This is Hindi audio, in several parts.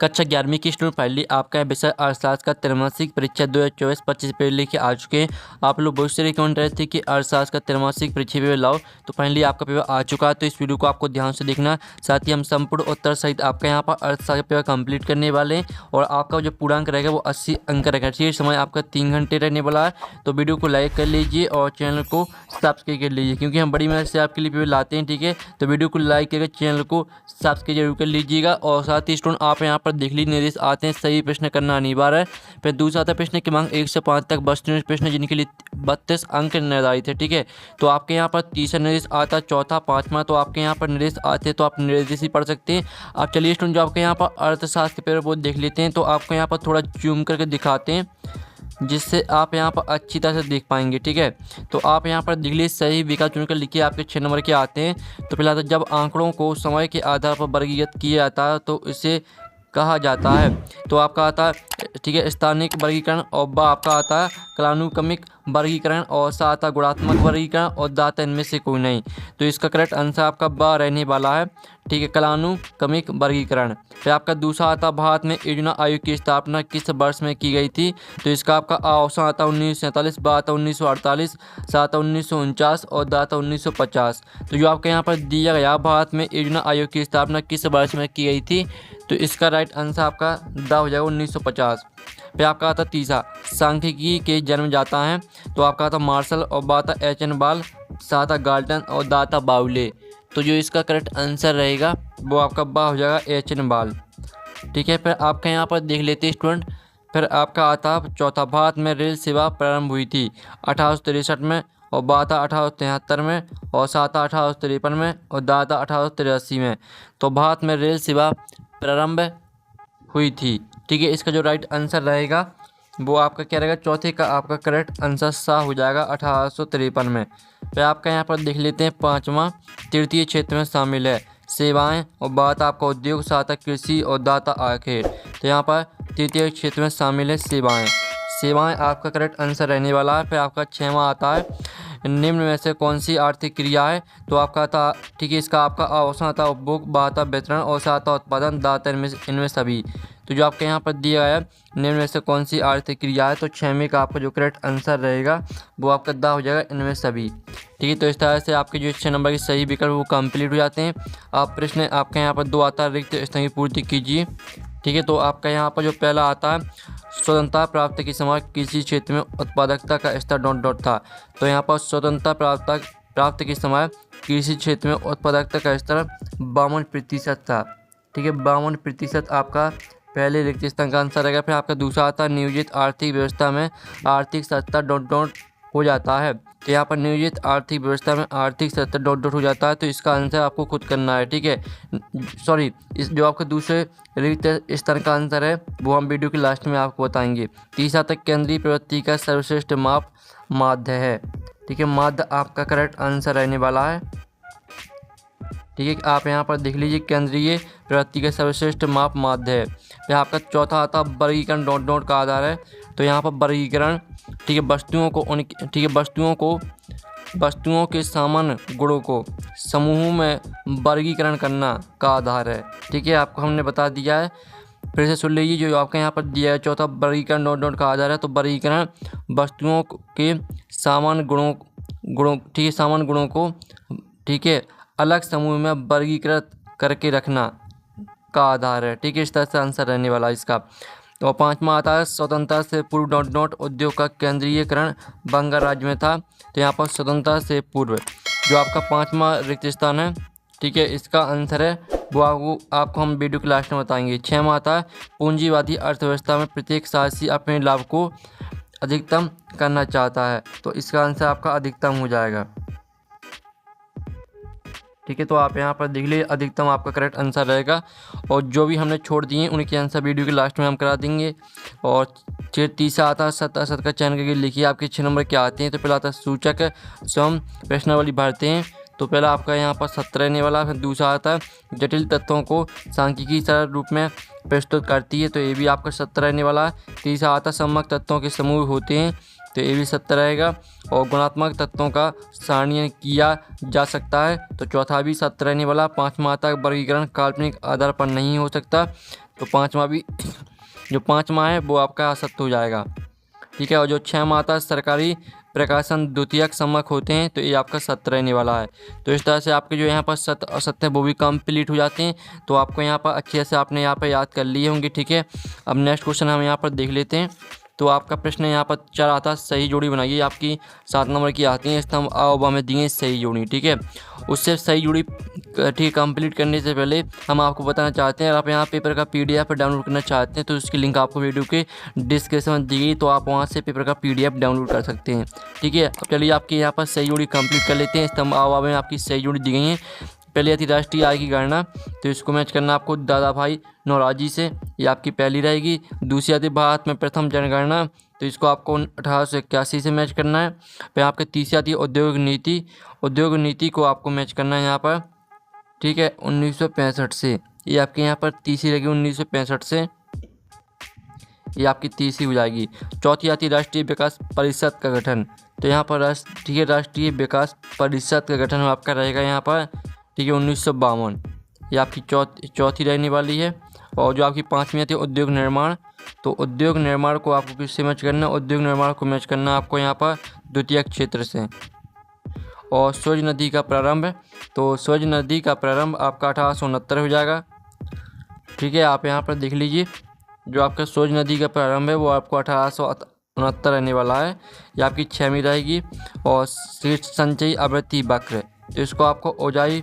कक्षा 11वीं की स्टूडेंट फाइनली आपका विषय अर्थशास्त्र का त्रैमासिक परीक्षा 2024-25 पेपर लेके आ चुके हैं। आप लोग बहुत से रिकमेंड रहे थे कि अर्थशास्त्र का त्रैमासिक परीक्षा पेपर लाओ, तो फाइनली आपका पेपर आ चुका है। तो इस वीडियो को आपको ध्यान से देखना, साथ ही हम संपूर्ण उत्तर सहित आपका यहाँ पर अर्थशास्त्र पेपर कंप्लीट करने वाले हैं और आपका जो पूर्णांक रहेगा वो 80 अंक रहेगा। ठीक, समय आपका 3 घंटे रहने वाला है। तो वीडियो को लाइक कर लीजिए और चैनल को सब्सक्राइब कर लीजिए, क्योंकि हम बड़ी मेहनत से आपके लिए पेपर लाते हैं। ठीक है, तो वीडियो को लाइक करके चैनल को सब्सक्राइब जरूर कर लीजिएगा। और साथ ही स्टूडेंट आप यहाँ पर देख लीजिए, निर्देश आते हैं, सही प्रश्न करना अनिवार्य है। फिर दूसरा आता है प्रश्न क्रमांक 1 से 5 तक वस्तुनिष्ठ प्रश्न जिनके लिए 32 अंक निर्धारित है। ठीक है, तो आपके यहाँ पर तीसरा निर्देश आता है, चौथा, पाँचवा, तो आपके यहाँ पर निर्देश आते हैं तो आप निर्देश ही पढ़ सकते हैं। आप चलिए स्टूडेंट, जो आपके यहाँ पर अर्थशास्त्र पेपर वो देख लेते हैं। तो आपको यहाँ पर थोड़ा जूम करके दिखाते हैं, जिससे आप यहाँ पर अच्छी तरह से देख पाएंगे। ठीक है, तो आप यहाँ पर देख लीजिए, सही विकल्प चुनकर लिखिए। आपके 6 नंबर के आते हैं। तो पहला था, जब आंकड़ों को समय के आधार पर वर्गीकृत किया जाता है तो इसे कहा जाता है। तो आपका आता है, ठीक है, स्थानिक वर्गीकरण। और बा आपका आता है कालानुक्रमिक वर्गीकरण। और सा आता है गुणात्मक वर्गीकरण। और दाता इनमें से कोई नहीं। तो इसका करेक्ट आंसर आपका बा रहने वाला है। ठीक है, कालानुक्रमिक वर्गीकरण। फिर आपका दूसरा आता है, भारत में योजना आयोग की स्थापना किस वर्ष में की गई थी। तो इसका आपका ऑप्शन आता है 1947, बा आता 1948, सा आता 1949 और दा आता 1950। तो जो आपके यहाँ पर दिया गया, भारत में योजना आयोग की स्थापना किस वर्ष में की गई थी, तो इसका राइट आंसर आपका दा हो जाएगा 1950। फिर आपका आता तीसरा, सांख्यिकी के जन्म जाता है। तो आपका आता मार्शल। और बा आता एच.एन. बाल, सा आता गाल्टन और दा आता बाउले। तो जो इसका करेक्ट आंसर रहेगा वो आपका बा हो जाएगा एच.एन. बाल। ठीक है, फिर आपका यहाँ पर देख लेते हैं स्टूडेंट। फिर आपका आता चौथा, भारत में रेल सेवा प्रारंभ हुई थी 1863 में। और बा था 1873 में। और सा था 1853 में। और दा था 1883 में। तो भारत में रेल सेवा प्रारंभ हुई थी। ठीक है, इसका जो राइट आंसर रहेगा वो आपका क्या रहेगा, चौथे का आपका करेक्ट आंसर सा हो जाएगा 1853 में। फिर आपका यहाँ पर देख लेते हैं पाँचवा, तृतीय क्षेत्र में शामिल है सेवाएं। और बात आपका उद्योग, साता कृषि और दाता आखिर। तो यहाँ पर तृतीय क्षेत्र में शामिल है सेवाएं। सेवाएं आपका करेक्ट आंसर रहने वाला है। फिर आपका 6वां आता है, निम्न में से कौन सी आर्थिक क्रिया है। तो आपका था, ठीक है, इसका आपका ऑप्शन आता उपभोग, बा आता वितरण और सा आता उत्पादन, दाता इनमें सभी। तो जो आपके यहाँ पर दिया है, निम्न में से कौन सी आर्थिक क्रिया है, तो 6वें का आपका जो करेक्ट आंसर रहेगा वो आपका दा हो जाएगा इनमें सभी। ठीक है, तो इस तरह से आपके जो 6 नंबर के सही विकल्प वो कंप्लीट हो जाते हैं। आप प्रश्न आपके यहाँ पर 2 आता है, रिक्त स्थान की पूर्ति कीजिए। ठीक है, तो आपका यहाँ पर जो पहला आता है, स्वतंत्रता प्राप्त के समय किसी क्षेत्र में उत्पादकता का स्तर डॉट डॉट था। तो यहाँ पर स्वतंत्रता प्राप्त के समय कृषि क्षेत्र में उत्पादकता का स्तर 52% था। ठीक है, 52% आपका पहले रिक्त स्थान का आंसर रहेगा। फिर आपका दूसरा आता है, नियोजित आर्थिक व्यवस्था में आर्थिक सत्ता डॉट डॉट हो जाता है। तो यहाँ पर नियोजित आर्थिक व्यवस्था में आर्थिक सत्ता डॉट डॉट हो जाता है। तो इसका आंसर आपको खुद करना है। ठीक है, सॉरी, इस जो आपके दूसरे रिक्त स्थान का आंसर है वो हम वीडियो के लास्ट में आपको बताएंगे। तीसरा तक केंद्रीय प्रवृत्ति का सर्वश्रेष्ठ माप माध्य है। ठीक है, माध्य आपका करेक्ट आंसर रहने वाला है। ठीक है, आप यहाँ पर देख लीजिए, केंद्रीय प्रवृत्ति का सर्वश्रेष्ठ माप माध्य है। फिर आपका चौथा आता वर्गीकरण डॉट डॉट का आधार है। तो यहाँ पर वर्गीकरण, ठीक है, वस्तुओं के सामान्य गुणों को समूहों में वर्गीकरण करना का आधार है। ठीक है, आपको हमने बता दिया है। फिर से सुन लीजिए, जो आपके यहाँ पर दिया है, चौथा वर्गीकरण डॉट डॉट का आधार है। तो वर्गीकरण वस्तुओं के सामान्य गुणों ठीक है, सामान्य गुणों को, ठीक है, अलग समूह में वर्गीकृत करके रखना का आधार है। ठीक है, इस तरह से आंसर रहने वाला है इसका। और 5वां आता है, स्वतंत्रता से पूर्व डॉट डॉट उद्योग का केंद्रीयकरण बंगाल राज्य में था। तो यहाँ पर स्वतंत्रता से पूर्व जो आपका 5वां रिक्त स्थान है, ठीक है, इसका आंसर है वो आपको हम वीडियो के लास्ट में बताएंगे। 6वां आता है, पूंजीवादी अर्थव्यवस्था में प्रत्येक साहसी अपने लाभ को अधिकतम करना चाहता है। तो इसका आंसर आपका अधिकतम हो जाएगा। ठीक है, तो आप यहाँ पर देख लीजिए, अधिकतम आपका करेक्ट आंसर रहेगा। और जो भी हमने छोड़ दिए उनके आंसर वीडियो के लास्ट में हम करा देंगे। और तीसरा आता है, सत का चयन करके लिखिए। आपके 6 नंबर क्या आते हैं। तो पहला आता है सूचक स्वयं प्रश्नावली भरते हैं। तो पहला आपका यहाँ पर 7 रहने वाला। फिर दूसरा आता है, जटिल तत्वों को सांख्यिकी सरल रूप में प्रस्तुत करती है। तो ये भी आपका 7 रहने वाला है। तीसरा आता है, सम्मक तत्वों के समूह होते हैं। तो ये भी 70 रहेगा। और गुणात्मक तत्वों का सारणीकरण किया जा सकता है। तो चौथा भी 70 रहने वाला। 5वां आता है, वर्गीकरण काल्पनिक आधार पर नहीं हो सकता। तो पाँचवा भी जो पाँचवा है वो आपका असत्य हो जाएगा। ठीक है, और जो 6 माता सरकारी प्रकाशन द्वितीयक सम्मक होते हैं तो ये आपका सत्य रहने वाला है। तो इस तरह से आपके जो यहाँ पर सत्य असत्य वो भी कंप्लीट हो जाते हैं। तो आपको यहाँ पर अच्छे से आपने यहाँ पर याद कर लिए होंगे। ठीक है, अब नेक्स्ट क्वेश्चन हम यहाँ पर देख लेते हैं। तो आपका प्रश्न यहाँ पर 4 आता है, सही जोड़ी बनाइए। आपकी 7 नंबर की आती है, स्तंभ आ और बा में दिए सही जोड़ी। ठीक है, उससे सही जोड़ी ठीक कंप्लीट करने से पहले हम आपको बताना चाहते हैं, अगर आप यहाँ पेपर का PDF डाउनलोड करना चाहते हैं तो उसकी लिंक आपको वीडियो के डिस्क्रिप्शन में दी गई, तो आप वहाँ से पेपर का PDF डाउनलोड कर सकते हैं। ठीक है, अब चलिए आपके यहाँ पर सही जोड़ी कंप्लीट कर लेते हैं। स्तंभ आ में आपकी सही जोड़ी दी गई है। पहली आती राष्ट्रीय आय की गणना, तो इसको मैच करना आपको दादा भाई नौरोजी से, ये आपकी पहली रहेगी। दूसरी आती भारत में प्रथम जनगणना, तो इसको आपको 1881 से मैच करना है। फिर आपके तीसरी आती है औद्योगिक नीति, औद्योगिक नीति को आपको मैच करना है यहाँ पर। ठीक है, 1965 से, ये आपके यहाँ पर तीसरी रहेगी 1965 से, ये आपकी तीसरी हो जाएगी। चौथी आती है राष्ट्रीय विकास परिषद का गठन, तो यहाँ पर राष्ट्रीय विकास परिषद का गठन आपका रहेगा यहाँ पर। ठीक है, 1952, ये आपकी चौथी रहने वाली है। और जो आपकी पाँचवीं आती है उद्योग निर्माण, तो उद्योग निर्माण को आपको किससे मैच करना है? उद्योग निर्माण को मैच करना आपको यहाँ पर द्वितीय क्षेत्र से। और स्वज नदी का प्रारंभ, तो स्वज नदी का प्रारंभ आपका 1869 हो जाएगा। ठीक है, आप यहाँ पर देख लीजिए, जो आपका स्वज नदी का प्रारंभ है वो आपको 1869 रहने वाला है, ये आपकी 6वीं रहेगी। और शीर्ष संचयी आवृत्ति वक्र, तो इसको आपको औजाई,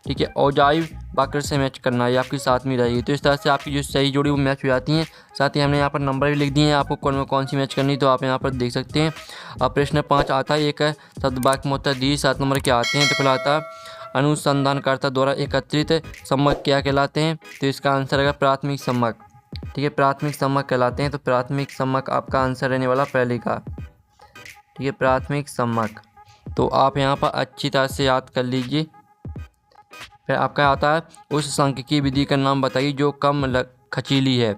ठीक है, औजाई वक्र से मैच करना है, ये आपकी 7वीं रहेगी। तो इस तरह से आपकी जो सही जोड़ी वो मैच हो जाती हैं। साथ ही हमने यहाँ पर नंबर भी लिख दिए हैं, आपको कौन सी मैच करनी, तो आप यहाँ पर देख सकते हैं। अब प्रश्न 5 आता है, एक है शब्द वाक्य में उत्तर दी 7 नंबर के आते हैं। तो पहला आता है अनुसंधानकर्ता द्वारा एकत्रित सम्मक क्या कहलाते हैं? तो इसका आंसर है प्राथमिक सम्मक। ठीक है, प्राथमिक सम्मक कहलाते हैं। तो प्राथमिक सम्मक आपका आंसर रहने वाला पहले का। ठीक है, प्राथमिक सम्मक, तो आप यहाँ पर अच्छी तरह से याद कर लीजिए। फिर आपका आता है उस सांख्यिकीय विधि का नाम बताइए जो कम खचीली है।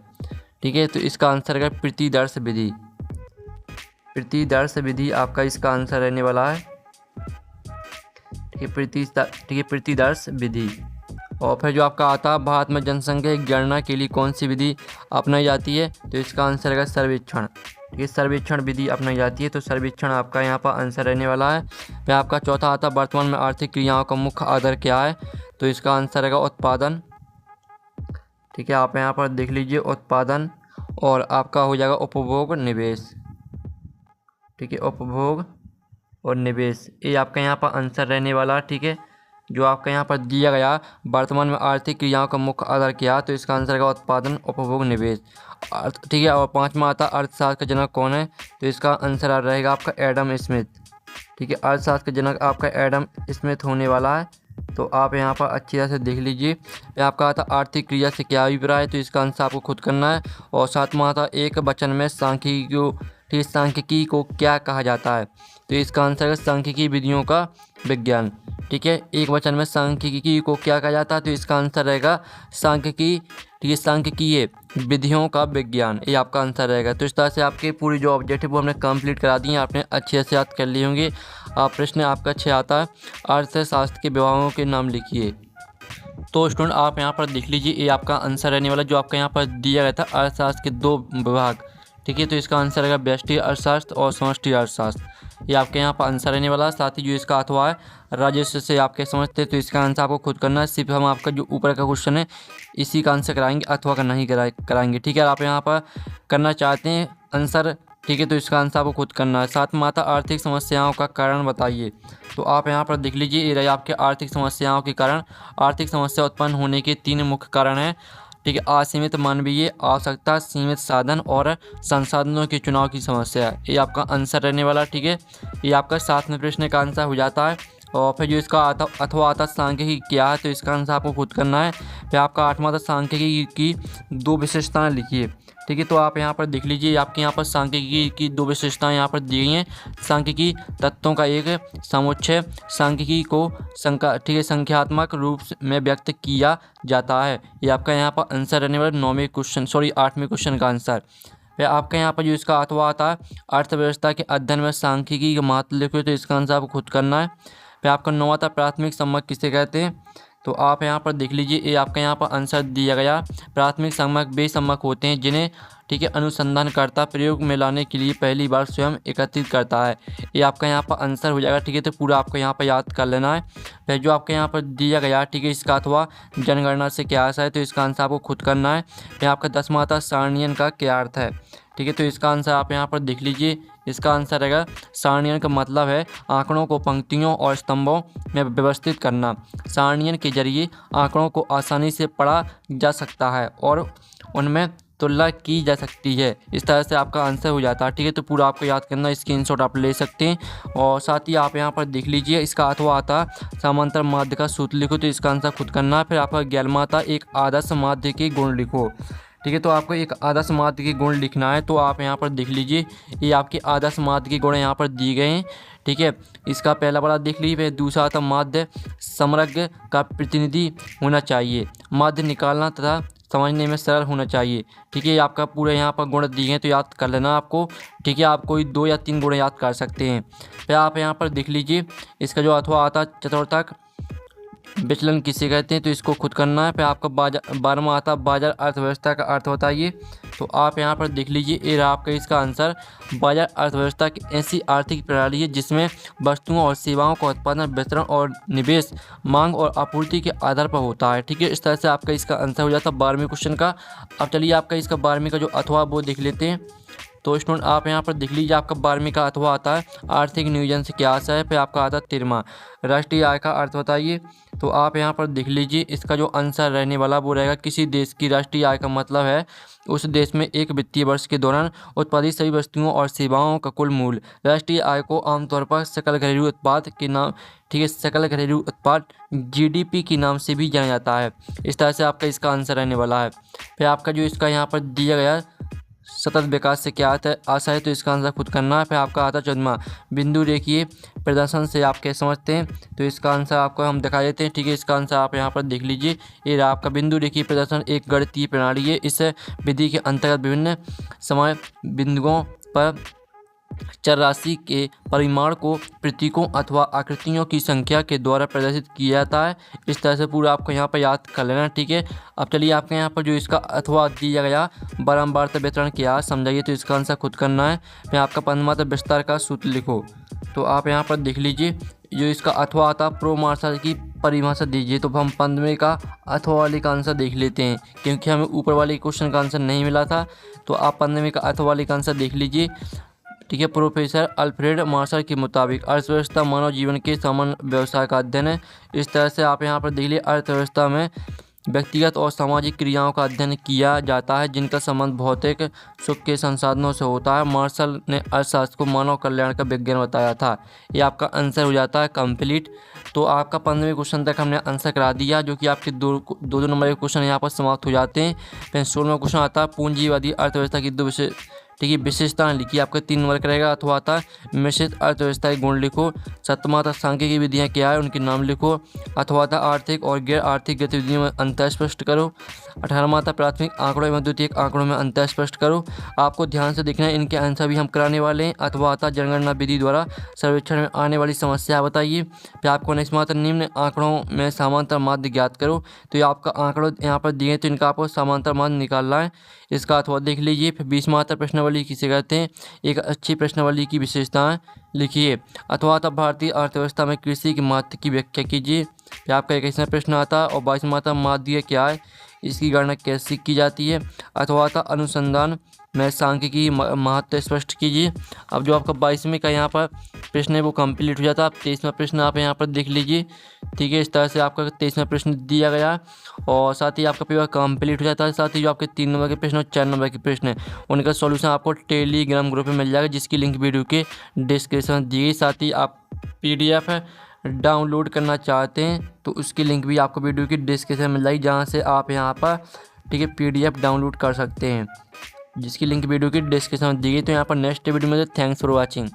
ठीक है, तो इसका आंसर है प्रतिदर्श विधि। प्रतिदर्श विधि आपका इसका आंसर रहने वाला है। ठीक है, प्रतिदर्श विधि। और फिर जो आपका आता है भारत में जनसंख्या की गणना के लिए कौन सी विधि अपनाई जाती है? तो इसका आंसर है सर्वेक्षण। ठीक है, सर्वेक्षण विधि अपनाई जाती है। तो सर्वेक्षण आपका यहाँ पर आंसर रहने वाला है। फिर आपका चौथा आता है वर्तमान में आर्थिक क्रियाओं का मुख्य आधार क्या है? तो इसका आंसर है उत्पादन। ठीक है, आप यहाँ पर देख लीजिए उत्पादन। और आपका हो जाएगा उपभोग निवेश। ठीक है, उपभोग और निवेश, ये आपका यहाँ पर आंसर रहने वाला। ठीक है, जो आपका यहाँ पर दिया गया वर्तमान में आर्थिक क्रियाओं का मुख्य आधार क्या है? तो इसका आंसर है उत्पादन, उपभोग, निवेश। ठीक है, और 5वां आता अर्थशास्त्र का जनक कौन है? तो इसका आंसर रहेगा आपका एडम स्मिथ। ठीक है, अर्थशास्त्र का जनक आपका एडम स्मिथ होने वाला है। तो आप यहाँ पर अच्छी तरह से देख लीजिए। आपका आता आर्थिक क्रिया से क्या अभिप्राय है? तो इसका आंसर आपको खुद करना है। और 7वां आता एक वचन में सांख्यिकी को क्या कहा जाता है? तो इसका आंसर है सांख्यिकी विधियों का विज्ञान। ठीक है, एक वचन में सांख्यिकी को क्या कहा जाता है? तो इसका आंसर रहेगा सांख्यिकी। ठीक है, सांख्यिकीय विधियों का विज्ञान, ये आपका आंसर रहेगा। तो इस तरह से आपके पूरी जो ऑब्जेक्टिव वो हमने कंप्लीट करा दिए, आपने अच्छे से याद कर लिए होंगे। प्रश्न आपका 6 आता है अर्थशास्त्र के विभागों के नाम लिखिए। तो स्टूडेंट आप यहाँ पर देख लीजिए, ये आपका आंसर रहने वाला जो आपका यहाँ पर दिया गया था अर्थशास्त्र के 2 विभाग। ठीक है, तो इसका आंसर रहेगा व्यष्टि अर्थशास्त्र और समष्टि अर्थशास्त्र, ये आपके यहाँ पर आंसर रहने वाला। साथ ही जो इसका अथवा है राजस्व से आपके समझते हैं, तो इसका आंसर आपको खुद करना है। सिर्फ हम आपका जो ऊपर का क्वेश्चन है इसी का आंसर कराएंगे, अथवा का नहीं कराएंगे। ठीक है, आप यहाँ पर करना चाहते हैं आंसर। ठीक है, तो इसका आंसर आपको खुद करना है। 7वां आता आर्थिक समस्याओं का कारण बताइए। तो आप यहाँ पर देख लीजिए, ये रहे आपके आर्थिक समस्याओं के कारण। आर्थिक समस्या उत्पन्न होने के 3 मुख्य कारण हैं। ठीक है, असीमित मानवीय आवश्यकता, सीमित साधन और संसाधनों के चुनाव की समस्या, ये आपका आंसर रहने वाला। ठीक है, ये आपका 7वें प्रश्न का आंसर हो जाता है। और फिर जो इसका अथवा आता सांख्यिकी क्या है? तो इसका आंसर आपको खुद करना है। फिर आपका 8वां आता सांख्यिकी की 2 विशेषताएं लिखिए। ठीक है, तो आप यहाँ पर देख लीजिए, आपके यहाँ पर सांख्यिकी की 2 विशेषताएं यहाँ पर दी गई हैं। सांख्यिकी तत्वों का एक समुच्चय, सांख्यिकी को ठीक है संख्यात्मक रूप में व्यक्त किया जाता है, ये आपका यहाँ पर आंसर रहने वाला 8वें क्वेश्चन का आंसर। फिर आपका यहाँ पर जो इसका अथवा आता है अर्थव्यवस्था के अध्ययन में सांख्यिकी का महत्व लिखो। तो इसका आंसर आपको खुद करना है। फिर आपका 9वां आता प्राथमिक सम्मक किसे कहते हैं? तो आप यहाँ पर देख लीजिए, ये आपका यहाँ पर आंसर दिया गया। प्राथमिक संगमक वे संगमक होते हैं जिन्हें ठीक है अनुसंधानकर्ता प्रयोग में लाने के लिए पहली बार स्वयं एकत्रित करता है। ये आपका यहाँ पर आंसर हो जाएगा। ठीक है, तो पूरा आपको यहाँ पर याद कर लेना है। फिर जो आपके यहाँ पर दिया गया ठीक है इसका अथवा जनगणना से क्या आशा है, तो इसका आंसर आपको खुद करना है। फिर आपका 10वां था सारणियन का क्या अर्थ है। ठीक है, तो इसका आंसर आप यहाँ पर देख लीजिए। इसका आंसर रहेगा सारणियन का मतलब है आंकड़ों को पंक्तियों और स्तंभों में व्यवस्थित करना। सारणियन के जरिए आंकड़ों को आसानी से पढ़ा जा सकता है और उनमें तुलना की जा सकती है। इस तरह से आपका आंसर हो जाता है। ठीक है, तो पूरा आपको याद करना, स्क्रीनशॉट आप ले सकते हैं। और साथ ही आप यहाँ पर देख लीजिए, इसका अथवा आता समांतर माध्य का सूत्र लिखो, तो इसका आंसर खुद करना है। फिर आपका 11वां आता एक आदर्श माध्य के गुण लिखो। ठीक है, तो आपको एक आदर्श माध्य के गुण लिखना है। तो आप यहाँ पर देख लीजिए, ये आपके आदर्श माध्य के गुण यहाँ पर दिए गए हैं। ठीक है, इसका पहला वाला देख लीजिए। दूसरा था माध्य समग्र का प्रतिनिधि होना चाहिए, माध्य निकालना तथा समझने में सरल होना चाहिए। ठीक है, आपका पूरा यहाँ पर गुण दिए हैं, तो याद कर लेना आपको। ठीक है, आप कोई 2 या 3 गुण याद कर सकते हैं। फिर आप यहाँ पर देख लीजिए, इसका जो अथवा आता चतुर्थक विचलन किसे कहते हैं, तो इसको खुद करना है। फिर आपका 12वां आता बाजार अर्थव्यवस्था का अर्थ बताइए। तो आप यहाँ पर देख लीजिए, ये रहा आपका इसका आंसर। बाजार अर्थव्यवस्था की ऐसी आर्थिक प्रणाली है जिसमें वस्तुओं और सेवाओं का उत्पादन, वितरण और निवेश मांग और आपूर्ति के आधार पर होता है। ठीक है, इस तरह से आपका इसका आंसर हो जाता है 12वें क्वेश्चन का। अब चलिए आपका इसका 12वीं का जो अथवा वो देख लेते हैं। तो स्टूडेंट आप यहाँ पर देख लीजिए, आपका 12वीं का अथवा आता है आर्थिक नियोजन से क्या आशा है। फिर आपका आता है 13वां राष्ट्रीय आय का अर्थ बताइए। तो आप यहाँ पर देख लीजिए, इसका जो आंसर रहने वाला वो रहेगा किसी देश की राष्ट्रीय आय का मतलब है उस देश में एक वित्तीय वर्ष के दौरान उत्पादित सभी वस्तुओं और सेवाओं का कुल मूल्य। राष्ट्रीय आय को आमतौर पर सकल घरेलू उत्पाद के नाम ठीक है सकल घरेलू उत्पाद GDP के नाम से भी जाना जाता है। इस तरह से आपका इसका आंसर रहने वाला है। फिर आपका जो इसका यहाँ पर दिया गया सतत विकास से क्या आशा है, तो इसका आंसर खुद करना है। फिर आपका आता 14वां बिंदु रेखीय प्रदर्शन से आप क्या समझते हैं, तो इसका आंसर आपको हम दिखा देते हैं। ठीक है, इसका आंसर आप यहाँ पर देख लीजिए, ये रहा आपका बिंदु रेखीय प्रदर्शन एक गणितीय प्रणाली है। इस विधि के अंतर्गत विभिन्न समय बिंदुओं पर चर राशि के परिमाण को प्रतीकों अथवा आकृतियों की संख्या के द्वारा प्रदर्शित किया जाता है। इस तरह से पूरा आपको यहाँ पर याद कर लेना। ठीक है, अब चलिए आपके यहाँ पर जो इसका अथवा दिया गया बारंबारता वितरण क्या समझाइए, तो इसका आंसर खुद करना है। फिर आपका 15वां विस्तार का सूत्र लिखो। तो आप यहाँ पर देख लीजिए, जो इसका अथवा आता प्रो मार्शल की परिभाषा दीजिए। तो हम 15वें का अथवा वाले का आंसर देख लेते हैं, क्योंकि हमें ऊपर वाले क्वेश्चन का आंसर नहीं मिला था। तो आप 15वें का अथवा वाले का आंसर देख लीजिए। ठीक है, प्रोफेसर अल्फ्रेड मार्शल के मुताबिक अर्थव्यवस्था मानव जीवन के सामान्य व्यवसाय का अध्ययन है। इस तरह से आप यहाँ पर देख लीजिए, अर्थव्यवस्था में व्यक्तिगत और सामाजिक क्रियाओं का अध्ययन किया जाता है जिनका संबंध भौतिक सुख के संसाधनों से होता है। मार्शल ने अर्थशास्त्र को मानव कल्याण का विज्ञान बताया था। ये आपका आंसर हो जाता है कंप्लीट। तो आपका 15वें क्वेश्चन तक हमने आंसर करा दिया, जो कि आपके दो नंबर के क्वेश्चन यहाँ पर समाप्त हो जाते हैं। फिर 16वां क्वेश्चन आता है पूंजीवादी अर्थव्यवस्था की 2 ठीक है विशेषताएं लिखिए। आपका 3 नंबर का रहेगा। अथवा आता है मिश्रित अर्थव्यवस्था के गुण लिखो। 7वां था सांख्यिकी विधियाँ क्या है उनके नाम लिखो। अथवा था आर्थिक और गैर आर्थिक गतिविधियों में अंतर स्पष्ट करो। 18वां था प्राथमिक आंकड़ों एवं द्वितीयक आंकड़ों में अंतर स्पष्ट करो। आपको ध्यान से देखना है, इनके आंसर भी हम कराने वाले हैं। अथवा आता जनगणना विधि द्वारा सर्वेक्षण में आने वाली समस्या बताइए। फिर आपको 19वां था निम्न आंकड़ों में समांतर माध्य ज्ञात करो। तो ये आपका आंकड़ों यहाँ पर दिए, तो इनका आपको समांतर माध्य निकालना है। इसका अथवा देख लीजिए। फिर 20वां था प्रश्नावली किसे कहते हैं, एक अच्छी प्रश्नावली की विशेषताएं लिखिए। अथवा था भारतीय अर्थव्यवस्था में कृषि के महत्व की व्याख्या कीजिए। फिर आपका 21वां प्रश्न आता और 22वां था माध्य क्या है, इसकी गणना कैसे की जाती है। अथवा था अनुसंधान में सांख्यिकी महत्व स्पष्ट कीजिए। अब जो आपका 22वें का यहाँ पर प्रश्न है वो कंप्लीट हो जाता है। अब 23वां प्रश्न आप यहाँ पर देख लीजिए। ठीक है, इस तरह से आपका 23वां प्रश्न दिया गया है और साथ ही आपका पेपर कंप्लीट हो जाता है। साथ ही जो आपके 3 नंबर के प्रश्न और 4 नंबर के प्रश्न है उनका सॉल्यूशन आपको टेलीग्राम ग्रुप में मिल जाएगा, जिसकी लिंक वीडियो के डिस्क्रिप्शन में दी गई। साथ ही आप PDF डाउनलोड करना चाहते हैं तो उसकी लिंक भी आपको वीडियो की डिस्क्रिप्शन में मिल जाएगी, जहाँ से आप यहाँ पर ठीक है PDF डाउनलोड कर सकते हैं, जिसकी लिंक वीडियो की डिस्क्रिप्शन में दी गई। तो यहाँ पर नेक्स्ट वीडियो में थैंक्स फॉर वॉचिंग।